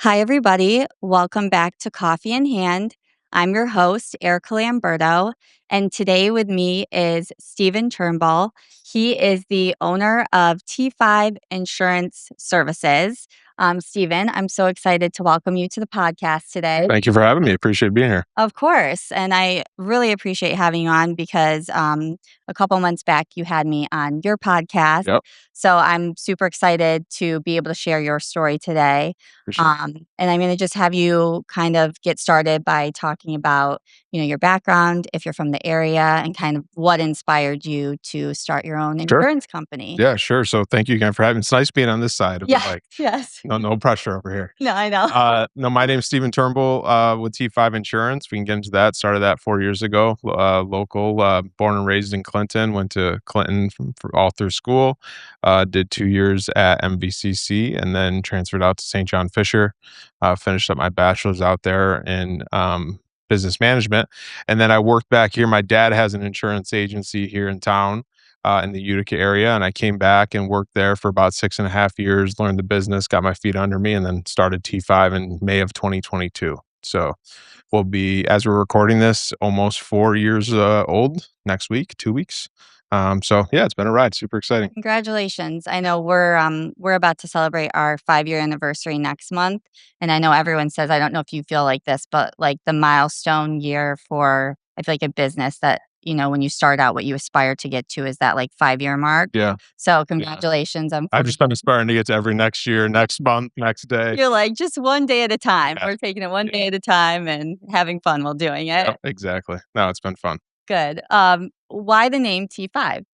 Hi, everybody. Welcome back to Coffee in Hand. I'm your host, Erica Lamberto, and today with me is Stephen Turnbull. He is the owner of T5 Insurance Services. Stephen, I'm so excited to welcome you to the podcast today. Thank you for having me. Appreciate being here. Of course. And I really appreciate having you on because a couple months back you had me on your podcast. Yep. So I'm super excited to be able to share your story today. Appreciate And I'm going to just have you kind of get started by talking about, your background, if you're from the area, and kind of what inspired you to start your own Sure. insurance company. Yeah, sure. So thank you again for having me. It's nice being on this side of the Yeah. mic. Yes. No pressure over here. No, I know. No, my name's Stephen Turnbull with T5 Insurance. We can get into that. Started that 4 years ago. Local, born and raised in Clinton. Went to Clinton for all through school. Did 2 years at MVCC and then transferred out to St. John Fisher. Finished up my bachelor's out there in business management. And then I worked back here. My dad has an insurance agency here in town. In the Utica area. And I came back and worked there for about 6.5 years, learned the business, got my feet under me, and then started T5 in May of 2022. So we'll be, as we're recording this, almost 4 years old next week, 2 weeks. So yeah, it's been a ride. Super exciting. Congratulations. I know we're about to celebrate our 5-year anniversary next month. And I know everyone says, I don't know if you feel like this, but like the milestone year for I feel like a business that, when you start out what you aspire to get to is that like 5-year mark. Yeah. So congratulations. I've just been aspiring to get to every next year, next month, next day. You're like just one day at a time. Yeah. We're taking it one day at a time and having fun while doing it. Yep, exactly. No, it's been fun. Good. Why the name T5?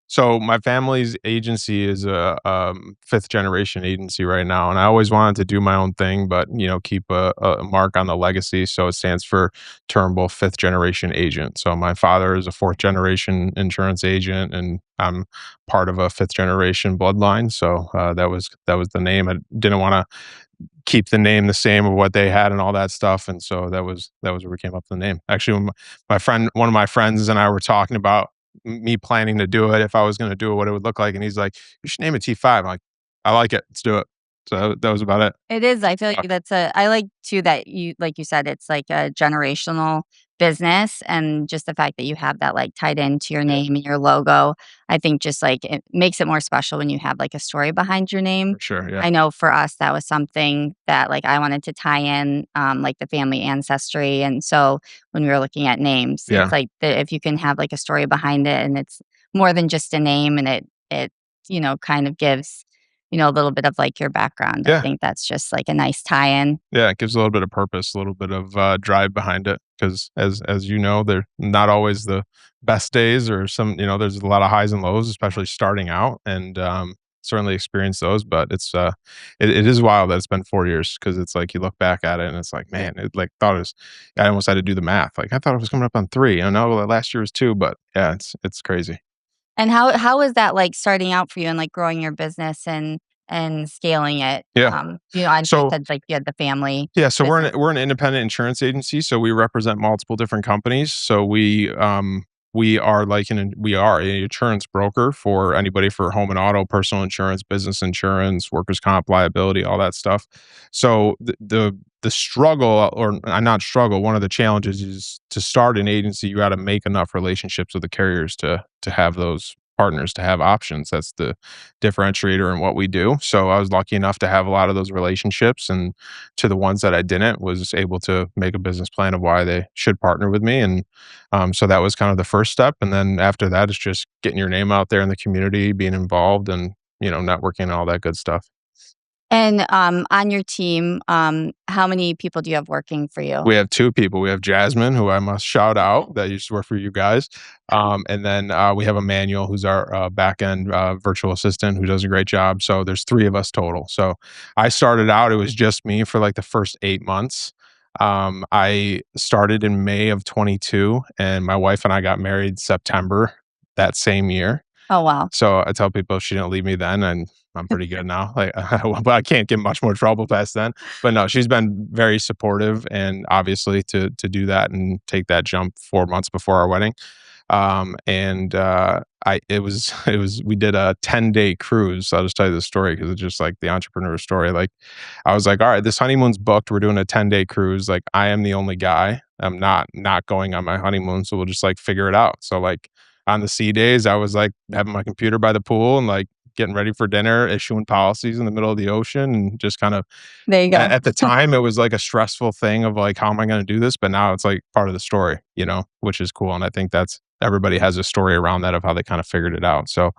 So my family's agency is a fifth generation agency right now, and I always wanted to do my own thing, but keep a mark on the legacy. So it stands for Turnbull Fifth Generation Agent. So my father is a fourth generation insurance agent, and I'm part of a fifth generation bloodline. So that was the name. I didn't want to keep the name the same of what they had and all that stuff, and so that was where we came up with the name. Actually, when one of my friends and I were talking about me planning to do it, if I was going to do it, what it would look like. And he's like, "You should name it T5." I'm like, "I like it. Let's do it." So that was about it. It is. I feel like I like too that like you said, it's like a generational business and just the fact that you have that like tied into your name and your logo. I think just like it makes it more special when you have like a story behind your name. For sure. Yeah. I know for us, that was something that like I wanted to tie in, like the family ancestry. And so when we were looking at names, Yeah. it's like if you can have like a story behind it and it's more than just a name and it, kind of gives, a little bit of like your background. I Yeah. think that's just like a nice tie in. Yeah. It gives a little bit of purpose, a little bit of drive behind it. Because as you know, they're not always the best days, or there's a lot of highs and lows, especially starting out, and certainly experienced those. But it is wild that it's been 4 years, because it's like you look back at it and it's like, man, it like thought it was. I almost had to do the math. Like I thought it was coming up on 3. I know last year was 2, but yeah, it's crazy. And how was that like starting out for you and like growing your business and scaling it? Yeah. I know you So said like you had the family. Yeah, so we're business. an we're an independent insurance agency, so we represent multiple different companies. So we are we are an insurance broker for anybody for home and auto, personal insurance, business insurance, workers' comp, liability, all that stuff. So the struggle, or not struggle, one of the challenges is to start an agency. You got to make enough relationships with the carriers to have those partners, to have options. That's the differentiator in what we do. So I was lucky enough to have a lot of those relationships, and to the ones that I didn't, was able to make a business plan of why they should partner with me. And so that was kind of the first step. And then after that, it's just getting your name out there in the community, being involved, and networking and all that good stuff. And on your team, how many people do you have working for you? We have 2 people. We have Jasmine, who I must shout out, that used to work for you guys. And then we have Emmanuel, who's our back end virtual assistant, who does a great job. So there's 3 of us total. So I started out, it was just me for like the first 8 months. I started in May of 22, and my wife and I got married September that same year. Oh wow. So I tell people, if she didn't leave me then, and I'm pretty good now. Like, but I can't get much more trouble past then. But no, she's been very supportive, and obviously to do that and take that jump 4 months before our wedding, And I it was it was we did a 10-day cruise. I'll just tell you the story because it's just like the entrepreneur story. Like I was like, all right, this honeymoon's booked. We're doing a 10-day cruise. Like I am the only guy. I'm not going on my honeymoon, so we'll just like figure it out. So like on the sea days, I was like having my computer by the pool and like getting ready for dinner, issuing policies in the middle of the ocean, and just kind of There you go. at the time, it was like a stressful thing of like, how am I going to do this? But now it's like part of the story, which is cool. And I think that's everybody has a story around that of how they kind of figured it out. So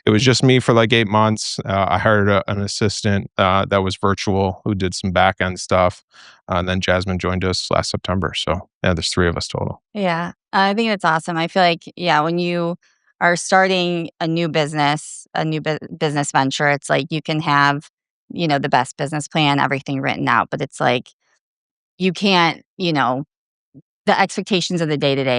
it was just me for like 8 months. I hired an assistant that was virtual who did some back end stuff. And then Jasmine joined us last September. So yeah, there's three of us total. Yeah, I think that's awesome. I feel like, yeah, when you are starting a new business, a new business venture, it's like you can have, the best business plan, everything written out, but it's like you can't, the expectations of the day to day,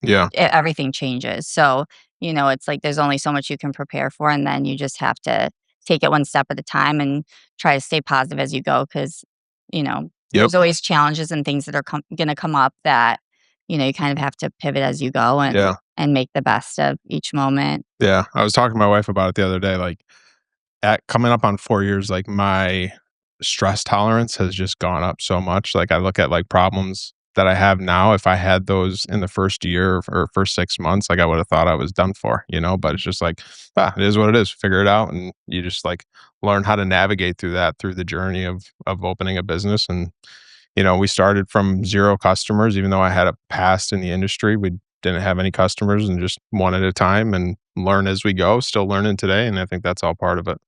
Yeah. everything changes. So, it's like there's only so much you can prepare for, and then you just have to take it one step at a time and try to stay positive as you go. Because, Yep. there's always challenges and things that are going to come up that, you kind of have to pivot as you go Yeah. and make the best of each moment. Yeah. I was talking to my wife about it the other day. Like, at coming up on 4 years, like, my stress tolerance has just gone up so much. Like, I look at, like, problems that I have now, if I had those in the first year or first 6 months, like, I would have thought I was done for, but it's just like, it is what it is. Figure it out, and you just, like, learn how to navigate through that through the journey of opening a business. And, we started from 0 customers, even though I had a past in the industry. We didn't have any customers, and just one at a time, and learn as we go, still learning today, and I think that's all part of it.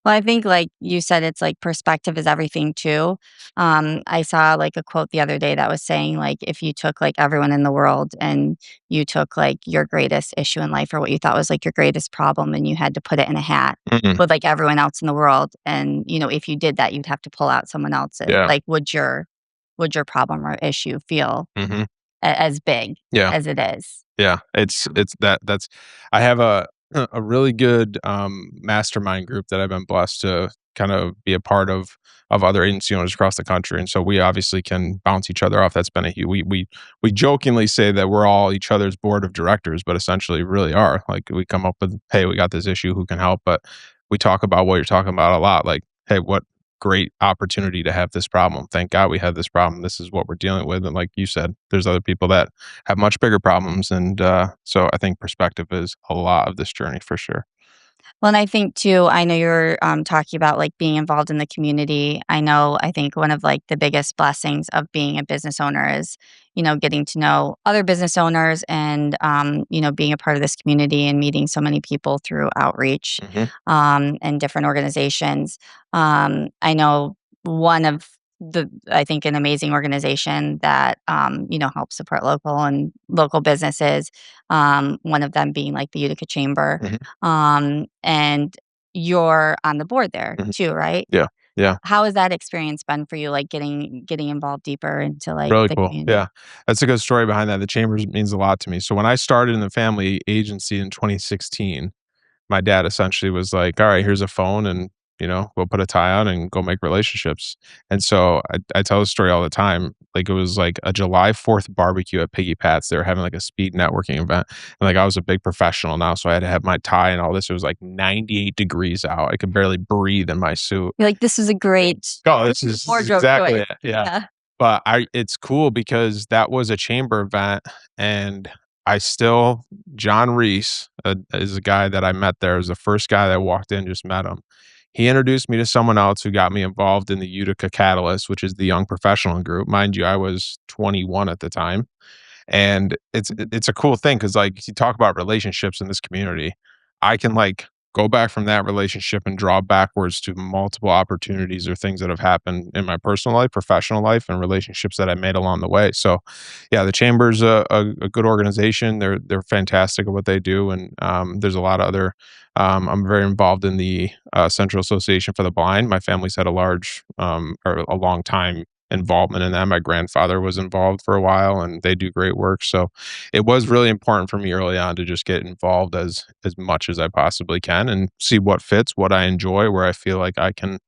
Well, I think like you said, it's like perspective is everything too. I saw like a quote the other day that was saying like if you took like everyone in the world and you took like your greatest issue in life or what you thought was like your greatest problem and you had to put it in a hat Mhm. with like everyone else in the world, and if you did that, you'd have to pull out someone else's. Yeah. Like, would your problem or issue feel Mhm. as big Yeah. as it is? Yeah. It's that's I have a really good, mastermind group that I've been blessed to kind of be a part of other agency owners across the country, and so we obviously can bounce each other off. That's been a hu we jokingly say that we're all each other's board of directors, but essentially really are. Like, we come up with, "Hey, we got this issue, who can help?" But we talk about what you're talking about a lot, like, "Hey, what great opportunity to have this problem. Thank God we have this problem. This is what we're dealing with." And like you said, there's other people that have much bigger problems. And so I think perspective is a lot of this journey for sure. Well, and I think too, I know you're talking about like being involved in the community. I think one of like the biggest blessings of being a business owner is, getting to know other business owners and, being a part of this community and meeting so many people through outreach Hmm. and different organizations. I know one of I think an amazing organization that, helps support local businesses. One of them being like the Utica Chamber, Hmm. and you're on the board there Hmm. too, right? Yeah. Yeah. How has that experience been for you, like, getting involved deeper into, like, Really the cool. community? Yeah. That's a good story behind that. The Chambers means a lot to me. So when I started in the family agency in 2016, my dad essentially was like, "All right, here's a phone, and we'll put a tie on and go make relationships." And so I tell the story all the time. Like, it was like a July 4th barbecue at Piggy Pat's. They were having like a speed networking event, and like I was a big professional now, so I had to have my tie and all this. It was like 98 degrees out. I could barely breathe in my suit. You're like, "This is a great Oh, this is wardrobe exactly choice." it. Yeah. Yeah. But it's cool because that was a chamber event, and I still John Reese, is a guy that I met there. Was the first guy that walked in, just met him. He introduced me to someone else who got me involved in the Utica Catalyst, which is the young professional group. Mind you, I was 21 at the time. And it's a cool thing because, like, you talk about relationships in this community. I can, like, go back from that relationship and draw backwards to multiple opportunities or things that have happened in my personal life, professional life, and relationships that I made along the way. So, yeah, the Chamber's a good organization. They're fantastic at what they do, and, there's a lot of other I'm very involved in the, Central Association for the Blind. My family's had a large, or a long time involvement in that. My grandfather was involved for a while, and they do great work. So it was really important for me early on to just get involved as much as I possibly can and see what fits, what I enjoy, where I feel like I can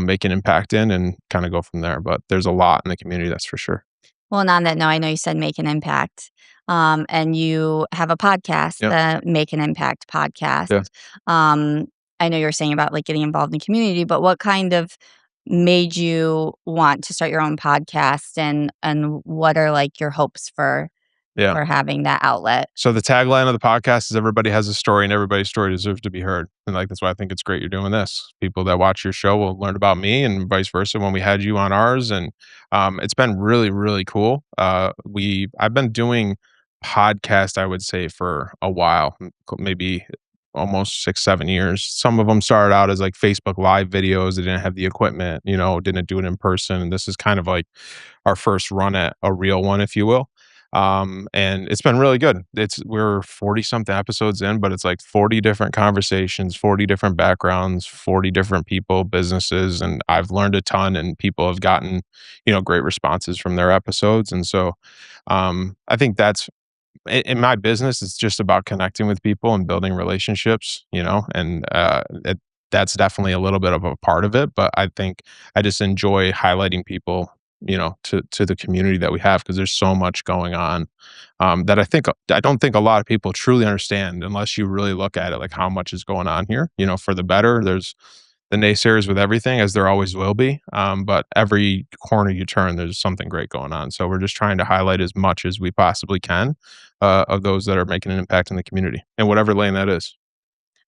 make an impact in, and kind of go from there. But there's a lot in the community, that's for sure. Well, and on that note, I know you said make an impact. and you have a podcast, Yeah. the Make an Impact podcast. Yeah. Um, I know you're saying about like getting involved in community, but what kind of made you want to start your own podcast, and what are like your hopes Yeah. for having that outlet? So the tagline of the podcast is everybody has a story and everybody's story deserves to be heard. And like that's why I think it's great you're doing this. People that watch your show will learn about me and vice versa when we had you on ours. And it's been really, really cool. I've been doing podcast, I would say, for a while, maybe almost 6, 7 years. Some of them started out as like Facebook live videos. They didn't have the equipment, didn't do it in person. And this is kind of like our first run at a real one, if you will. And it's been really good. We're 40 something episodes in, but it's like 40 different conversations, 40 different backgrounds, 40 different people, businesses, and I've learned a ton and people have gotten, great responses from their episodes. And so I think that's in my business, it's just about connecting with people and building relationships, and that's definitely a little bit of a part of it. But I think I just enjoy highlighting people, to the community that we have because there's so much going on that I don't think a lot of people truly understand unless you really look at it, like how much is going on here. For the better, there's the naysayers with everything, as there always will be. But every corner you turn, there's something great going on. So we're just trying to highlight as much as we possibly can of those that are making an impact in the community, in whatever lane that is.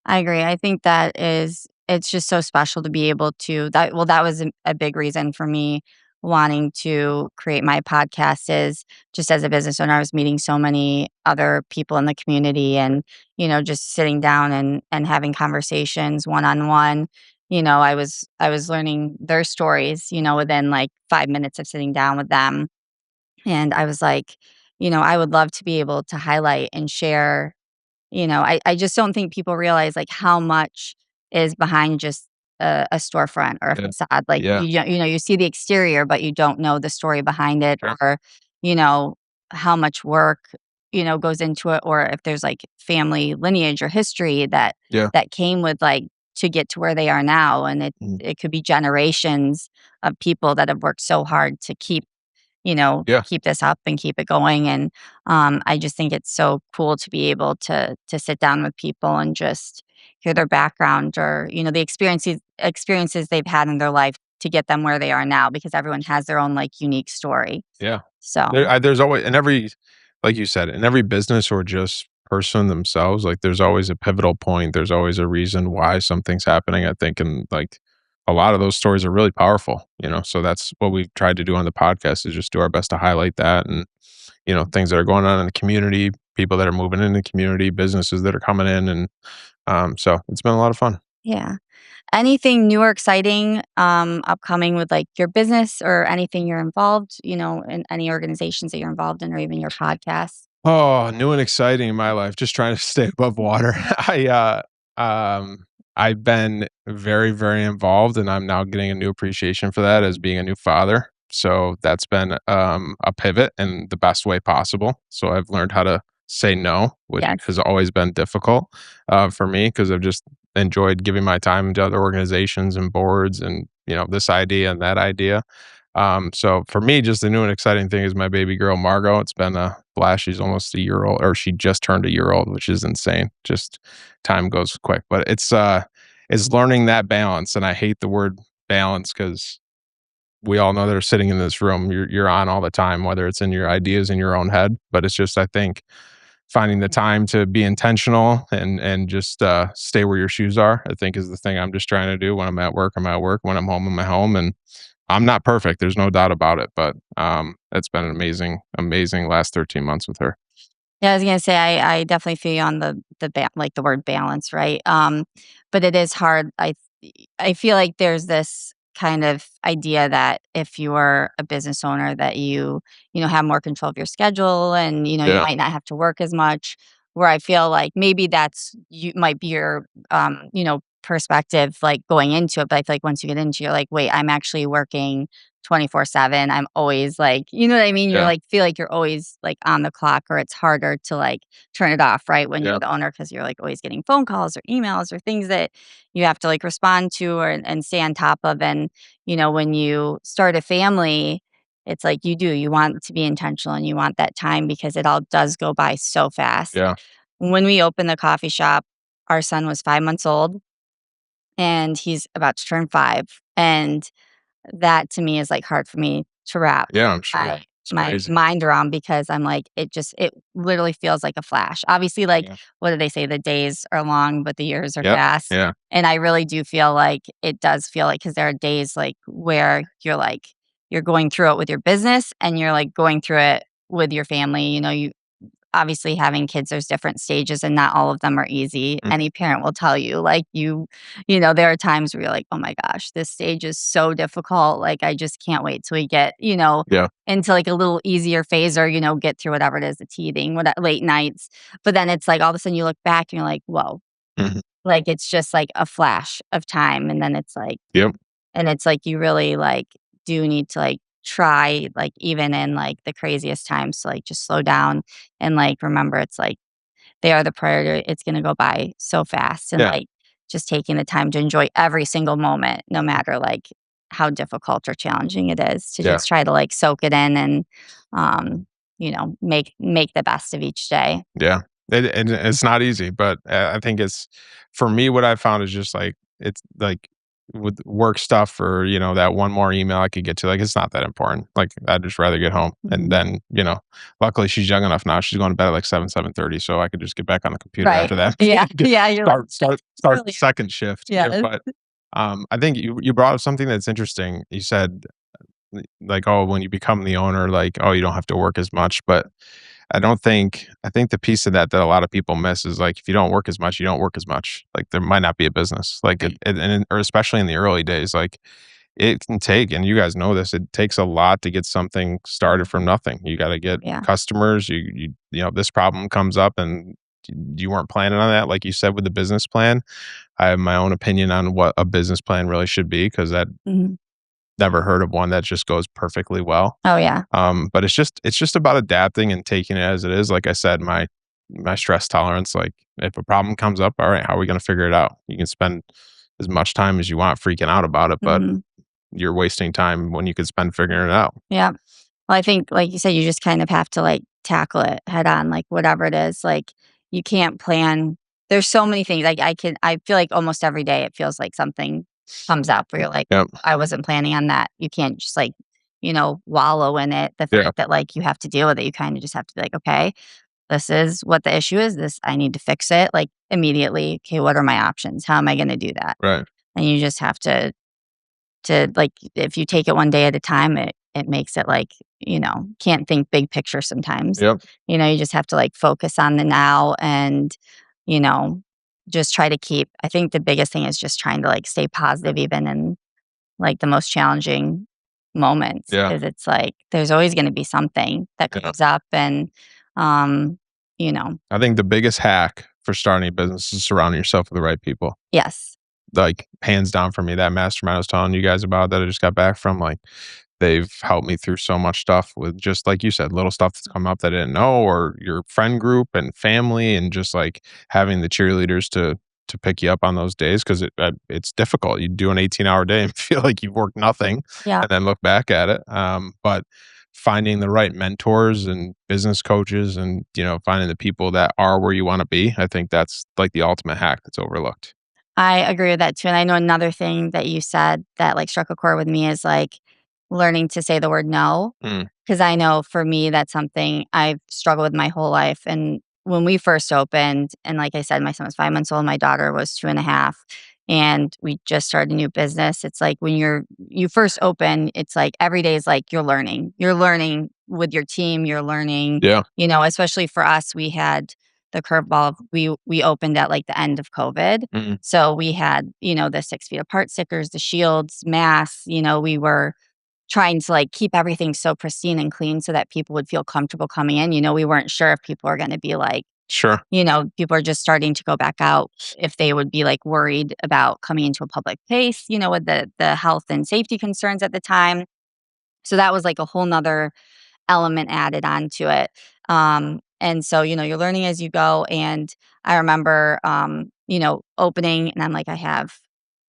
I agree. I think that is it's just so special to be able to that was a big reason for me wanting to create my podcast is just as a business owner, I was meeting so many other people in the community and, just sitting down and having conversations one on one. I was learning their stories, within like 5 minutes of sitting down with them. And I was like, I would love to be able to highlight and share. I just don't think people realize, like, how much is behind just a storefront or a Yeah. facade. Like, Yeah. you see the exterior, but you don't know the story behind it Sure. or, you know, how much work, goes into it or if there's, like, family lineage or history Yeah. that came with, like to get to where they are now, and it Mhm. it could be generations of people that have worked so hard to Yeah. keep this up and keep it going. And I just think it's so cool to be able to sit down with people and just hear their background or the experiences they've had in their life to get them where they are now because everyone has their own like unique story. Yeah. So There's always in every, like you said, in every business or just person themselves, like there's always a pivotal point. There's always a reason why something's happening. I think, and like a lot of those stories are really powerful. So that's what we've tried to do on the podcast is just do our best to highlight that and things that are going on in the community, people that are moving in the community, businesses that are coming in, and so it's been a lot of fun. yeah. Anything new or exciting upcoming with like your business or anything you're involved, in any organizations that you're involved in or even your podcast? Oh, new and exciting in my life, just trying to stay above water. I've been very, very involved, and I'm now getting a new appreciation for that as being a new father. So that's been a pivot in the best way possible. So I've learned how to say no, which Yes. has always been difficult for me because I've just enjoyed giving my time to other organizations and boards and this idea and that idea. So for me, just the new and exciting thing is my baby girl Margot. It's been a blast. She's almost a year old, or she just turned a year old, which is insane. Just time goes quick, but it's learning that balance. And I hate the word balance because we all know that are sitting in this room. You're on all the time, whether it's in your ideas in your own head. But it's just I think finding the time to be intentional and just stay where your shoes are. I think is the thing I'm just trying to do. When I'm at work, I'm at work. When I'm home, I'm at home, and I'm not perfect, there's no doubt about it, but, it's been an amazing, amazing last 13 months with her. Yeah, I was gonna say I definitely feel you on like the word balance, right? But it is hard. I feel like there's this kind of idea that if you are a business owner that you have more control of your schedule and you Yeah, might not have to work as much. Where I feel like maybe that's you might be your perspective like going into it, but I feel like once you get into it, you're like, wait, I'm actually working 24/7. I'm always like, you know what I mean? You're yeah, like, feel like you're always like on the clock or it's harder to like turn it off, right? When yeah, you're the owner, because you're like always getting phone calls or emails or things that you have to like respond to or and stay on top of. And, when you start a family, it's like you want to be intentional and you want that time because it all does go by so fast. Yeah. When we opened the coffee shop, our son was 5 months old and he's about to turn 5, and that to me is, like, hard for me to wrap Yeah, I'm sure. my It's my crazy. mind around because I'm like, it literally feels like a flash. Obviously, like, Yeah. what do they say? The days are long, but the years are Yep. fast, Yeah. and I really do feel like it does feel like because there are days, like, where you're, like, you're going through it with your business and you're, like, going through it with your family, you obviously having kids, there's different stages and not all of them are easy. Mhm. Any parent will tell you, like, there are times where you're like, oh my gosh, this stage is so difficult. Like, I just can't wait till we get, Yeah. into like a little easier phase or, get through whatever it is, the teething, what late nights. But then it's like all of a sudden you look back and you're like, whoa, Mhm. like it's just like a flash of time. And then it's like, Yep. and it's like you really, like, do need to, like, try, like, even in, like, the craziest times to, like, just slow down and, like, remember it's, like, they are the priority. It's gonna go by so fast and, Yeah. like, just taking the time to enjoy every single moment, no matter, like, how difficult or challenging it is to Yeah. just try to, like, soak it in and, um, make the best of each day. Yeah. And it's not easy, but I think it's for me, what I found is just like it's like with work stuff or, that one more email I could get to, like, it's not that important. Like, I'd just rather get home. And Mhm. then, luckily she's young enough now. She's going to bed at like 7:30. So I could just get back on the computer Right. after that. Yeah. Yeah, you're like, Start the really second shift. Yeah. yes. But I think you brought up something that's interesting. You said like, oh, when you become the owner, like, oh, you don't have to work as much. But I think the piece of that a lot of people miss is like if you don't work as much, you don't work as much. Like there might not be a business. Like or especially in the early days, like it can take, and you guys know this, it takes a lot to get something started from nothing. You got to get Yeah. customers. This problem comes up and you weren't planning on that. Like you said with the business plan, I have my own opinion on what a business plan really should be because I Mhm. never heard of one that just goes perfectly well. Oh, yeah. But it's just about adapting and taking it as it is. Like I said, my stress tolerance, like if a problem comes up, all right, how are we going to figure it out? You can spend as much time as you want freaking out about it, but Mhm. you're wasting time when you could spend figuring it out. Yeah. Well, I think, like you said, you just kind of have to, like, tackle it head on, like, whatever it is, like, you can't plan there's so many things, like, I feel like almost every day it feels like something comes up where you're like, Yep. "I wasn't planning on that." You can't just, like, wallow in it. The Yeah. fact that, like, you have to deal with it, you kinda just have to be like, "Okay, this is what the issue is. This I need to fix it, like, immediately. Okay, what are my options? How am I gonna do that?" Right. And you just have to like if you take it one day at a time, it makes it like, can't think big picture sometimes. Yep. You just have to like focus on the now and, you know, just try to keep I think the biggest thing is just trying to like stay positive even in like the most challenging moments Yeah. because it's like there's always going to be something that Yeah. comes up and um, you know, I think the biggest hack for starting a business is surrounding yourself with the right people. yes. Like hands down for me, that mastermind I was telling you guys about that I just got back from, like they've helped me through so much stuff with just like you said, little stuff that's come up that I didn't know, or your friend group and family, and just like having the cheerleaders to pick you up on those days because it's difficult. You do an 18-hour day and feel like you've worked nothing, Yeah. and then look back at it. But finding the right mentors and business coaches, and finding the people that are where you want to be, I think that's like the ultimate hack that's overlooked. I agree with that too, and I know another thing that you said that, like, struck a chord with me is, like, learning to say the word no. Mm, 'Cause I know for me, that's something I've struggled with my whole life, and when we first opened and like I said, my son was 5 months old, my daughter was 2.5, and we just started a new business, it's like when you first open, it's like every day is like you're learning. You're learning with your team, you're learning, yeah. especially for us, we had the curveball of we opened at, like, the end of COVID, Mm, so we had, the 6 feet apart stickers, the shields, masks, we were trying to, like, keep everything so pristine and clean so that people would feel comfortable coming in, we weren't sure if people are gonna be like, sure. people are just starting to go back out, if they would be, like, worried about coming into a public place, with the health and safety concerns at the time. So that was, like, a whole 'nother element added onto it. And so, you're learning as you go. And I remember, opening and I'm like, I have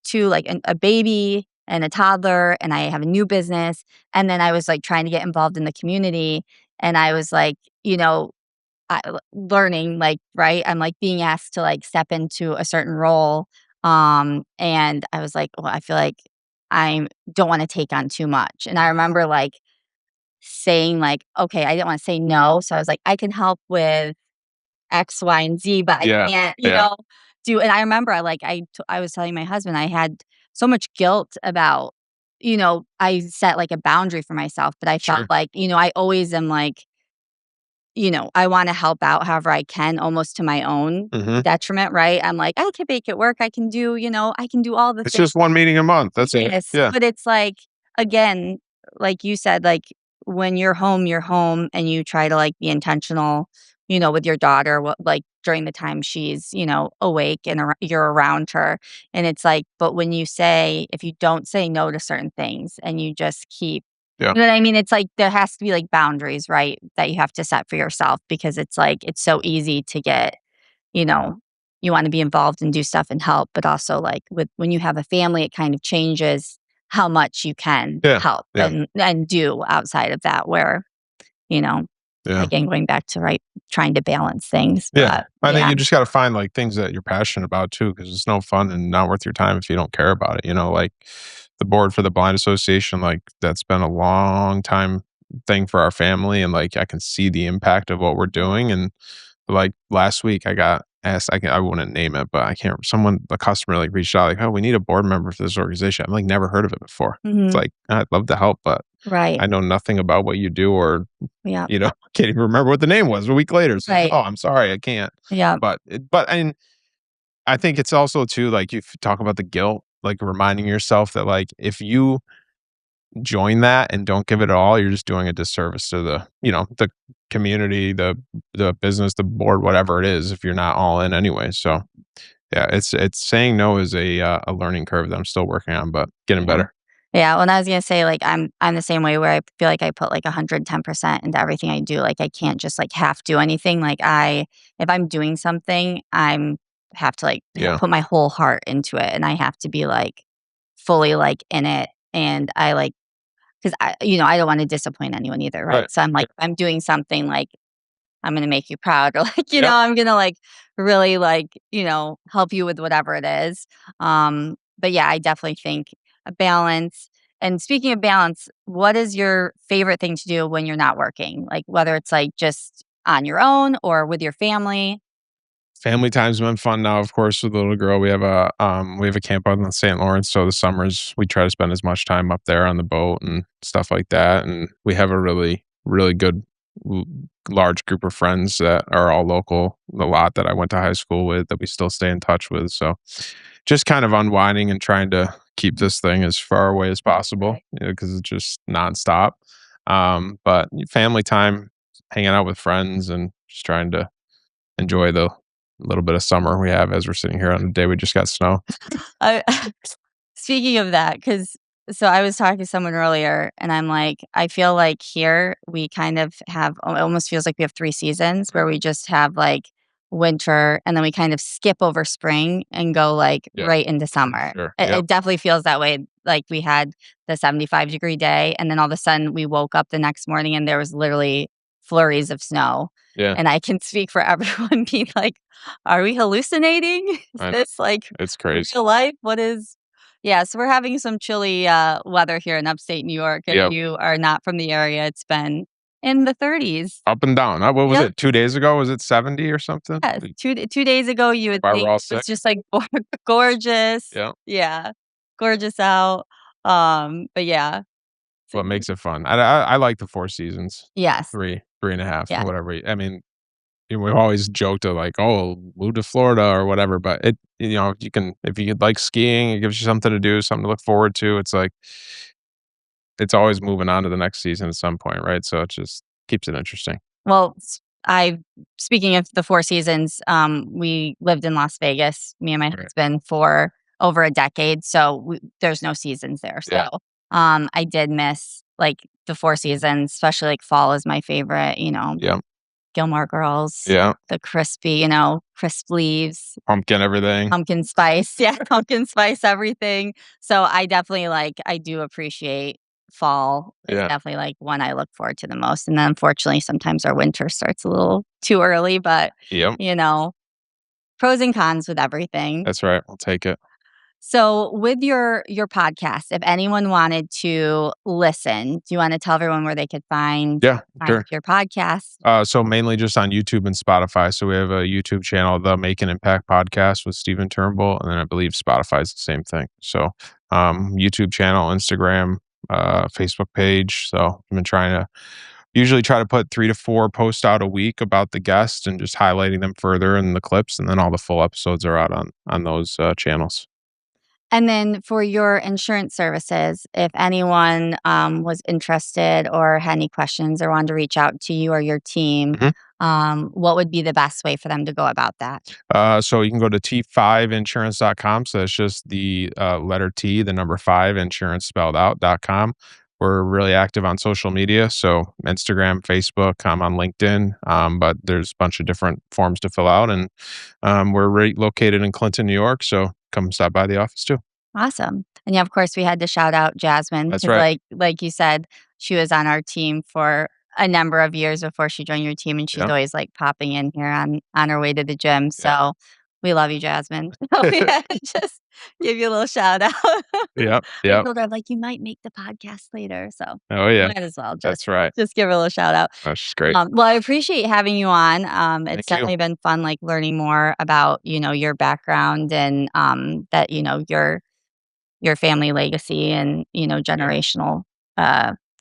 two, like a baby. and a toddler, and I have a new business. And then I was like trying to get involved in the community. And I was like, learning, like, right? I'm like being asked to like step into a certain role. And I was like, well, I feel like I don't want to take on too much. And I remember like saying like, okay, I didn't want to say no. So I was like, I can help with X, Y, and Z, but I Yeah. can't, Yeah. do. And I remember I was telling my husband I had so much guilt about, I set like a boundary for myself, but I felt Sure. like, I always am like, I wanna help out however I can, almost to my own Mhm. detriment, right? I'm like, "I can make it work. I can do all the It's things." just one meeting a month. That's it. Yes, Yeah. but it's like, again, like you said, like, when you're home, and you try to, like, be intentional, with your daughter, like, during the time she's, awake and you're around her, and it's like, but when if you don't say no to certain things and you just keep, Yeah. you know what I mean? It's like there has to be, like, boundaries, right, that you have to set for yourself because it's like, it's so easy to get, you know, you wanna be involved and do stuff and help, but also, like, when you have a family, it kind of changes how much you can Yeah. help Yeah. and do outside of that where, you know, Yeah. again, going back to, right, trying to balance things, Yeah. but I think yeah. you just gotta find, like, things that you're passionate about too, because it's no fun and not worth your time if you don't care about it, like, the board for the blind association, like, that's been a long time thing for our family, and, like, I can see the impact of what we're doing, and, like, last week, I got asked I wouldn't name it, but I can't a customer, like, reached out, like, "Oh, we need a board member for this organization." I've, like, never heard of it before. It's Mhm. like, I'd love to help, but Right. I know nothing about what you do or Yeah. can't even remember what the name was a week later. It's like, Right. "Oh, I'm sorry, I can't." Yeah. But and I think it's also too, like, you talk about the guilt, like, reminding yourself that, like, if you join that and don't give it all, you're just doing a disservice to the community, the business, the board, whatever it is, if you're not all in anyway. So, yeah, it's saying no is a learning curve that I'm still working on, but getting Yeah. better. Yeah, well, and I was gonna say, like, I'm the same way where I feel like I put, like, 110% into everything I do, like, I can't just, like, half do anything, like, if I'm doing something, have to, like, Yeah. put my whole heart into it, and I have to be, like, fully, like, in it, and I, like 'cause I don't wanna disappoint anyone either, Right. right? So I'm like, Yeah. if I'm doing something, like, I'm gonna make you proud or, like, Yep. I'm gonna, like, really, like, help you with whatever it is. But yeah, I definitely think a balance. And speaking of balance, what is your favorite thing to do when you're not working? Like, whether it's, like, just on your own or with your family? Family time's been fun now, of course, with the little girl. We have a camp out in St. Lawrence, so the summers we try to spend as much time up there on the boat and stuff like that. And we have a really, really good l- large group of friends that are all local, a lot that I went to high school with that we still stay in touch with. So just kind of unwinding and trying to keep this thing as far away as possible, Right. because it's just nonstop. But family time, hanging out with friends and just trying to enjoy the little bit of summer we have as we're sitting here on the day we just got snow. I Speaking of that, because so I was talking to someone earlier, and I'm like, I feel like here we kind of have it almost feels like we have 3 seasons where we just have, like, winter, and then we kind of skip over spring and go, like, Yeah, right into summer. sure. It Yep. it definitely feels that way, like, we had the 75-degree day, and then all of a sudden, we woke up the next morning, and there was literally flurries of snow, Yeah, and I can speak for everyone being like, "Are we hallucinating? Is I know. this, like, It's crazy. real life? What is?" Yeah, so we're having some chilly, weather here in upstate New York. If Yep. you are not from the area, it's been in the 30s. Up and down. What was Yep. it? 2 days ago? Was it 70 or something? Yes, 2 days ago, you would Why we're think all it was sick? just, like, gorgeous. Yeah. Yeah, gorgeous out. But yeah. So What makes it fun. I like the 4 seasons. yes. 3 and a half, Yeah. whatever. I mean, we've always joked of like, "Oh, move to Florida," or whatever, but you can if you like skiing, it gives you something to do, something to look forward to. It's like it's always moving on to the next season at some point, right? So it just keeps it interesting. Well, I speaking of the 4 seasons, we lived in Las Vegas, me and my Right. husband, for over a decade, so there's no seasons there, so, Yeah. I did miss, like, the 4 seasons, especially, like, fall is my favorite, Yeah. Gilmore Girls, Yeah. the crispy, crisp leaves, Pumpkin everything. pumpkin spice. Yeah, pumpkin spice everything. So I definitely I do appreciate fall. It's Yeah. definitely one I look forward to the most. And then unfortunately, sometimes our winter starts a little too early, but Yep. you know, pros and cons with everything. That's right. I'll take it. So with your podcast, if anyone wanted to listen, do you want to tell everyone where they could Yeah, find sure. your podcast? So mainly just on YouTube and Spotify. So we have a YouTube channel, the Make an Impact podcast with Stephen Turnbull, and then I believe Spotify is the same thing. So YouTube channel, Instagram, Facebook page. So I've been trying to usually try to put 3 to 4 posts out a week about the guest and just highlighting them further in the clips, and then all the full episodes are out on those channels. And then for your insurance services, if anyone was interested or had any questions or wanted to reach out to you or your team, Mhm. what would be the best way for them to go about that? So you can go to t5insurance.com. So it's just the letter T, the number 5, insurance spelled out.com. We're really active on social media. So Instagram, Facebook, I'm on LinkedIn. But there's a bunch of different forms to fill out. And we're located in Clinton, New York. So come stop by the office too. Awesome. And yeah, of course, we had to shout out Jasmine That's because, right. like you said, she was on our team for a number of years before she joined your team, and she's Yep. always popping in here on her way to the gym. Yep. So we love you, Jasmine. So we had to just give you a little shout out. Yep. I Yep. told her you might make the podcast later, so Oh, yeah. might as well That's right. just give her a little shout out. That's just great. Well, I appreciate having you on. It's Thank you. definitely been fun, learning more about your background and that your family legacy and Yeah. generational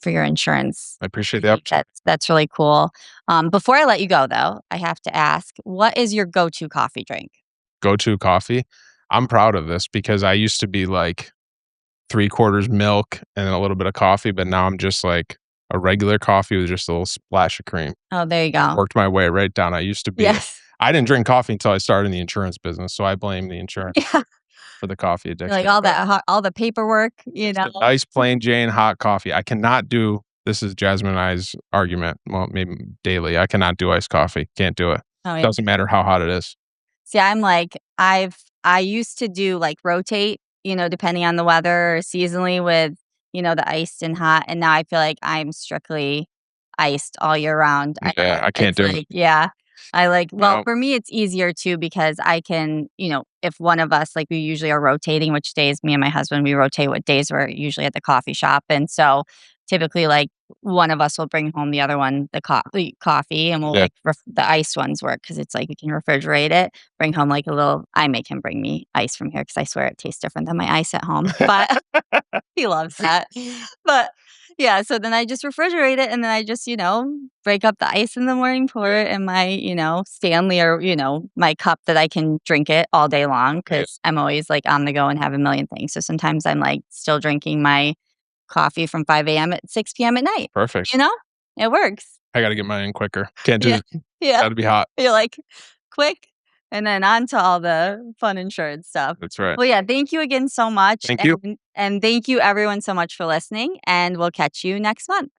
for your insurance. I appreciate I the think opportunity. that's really cool. Before I let you go, though, I have to ask, what is your go-to coffee drink? Go-to coffee. I'm proud of this because I used to be like 3/4 milk and a little bit of coffee, but now I'm just like a regular coffee with just a little splash of cream. Oh, there you go. Worked my way right down. I used to be Yes. I didn't drink coffee until I started in the insurance business, so I blame the insurance Yeah. for the coffee Like addiction, all but all the paperwork. just a nice plain Jane hot coffee. I cannot do this is Jasmine and I's argument, well, maybe daily. I cannot do iced coffee. Can't do it. Oh yeah. Doesn't matter how hot it is. See, I'm I used to do rotate, depending on the weather or seasonally with, the iced and hot. And now I feel like I'm strictly iced all year round. Yeah, I can't It's do it. yeah. Well, No, for me, it's easier too because I can, if one of us, we usually are rotating, which days me and my husband, we rotate what days we're usually at the coffee shop. And so typically, one of us will bring home the other one the coffee, and we'll yeah. the iced ones work because it's we can refrigerate it, bring home a little. I make him bring me ice from here because I swear it tastes different than my ice at home, but he loves that. But yeah, so then I just refrigerate it, and then I just break up the ice in the morning, pour it in my Stanley or my cup that I can drink it all day long Yeah, because I'm always on the go and have a million things. So sometimes I'm still drinking my coffee from 5 a.m. at 6 p.m. at night, perfect. you know? It works. I gotta get mine in quicker. Can't do Yeah. it. Yeah. Gotta be hot. You're quick, and then on to all the fun insurance stuff. That's right. Well, yeah, thank you again so much, Thank you. and thank you everyone so much for listening, and we'll catch you next month.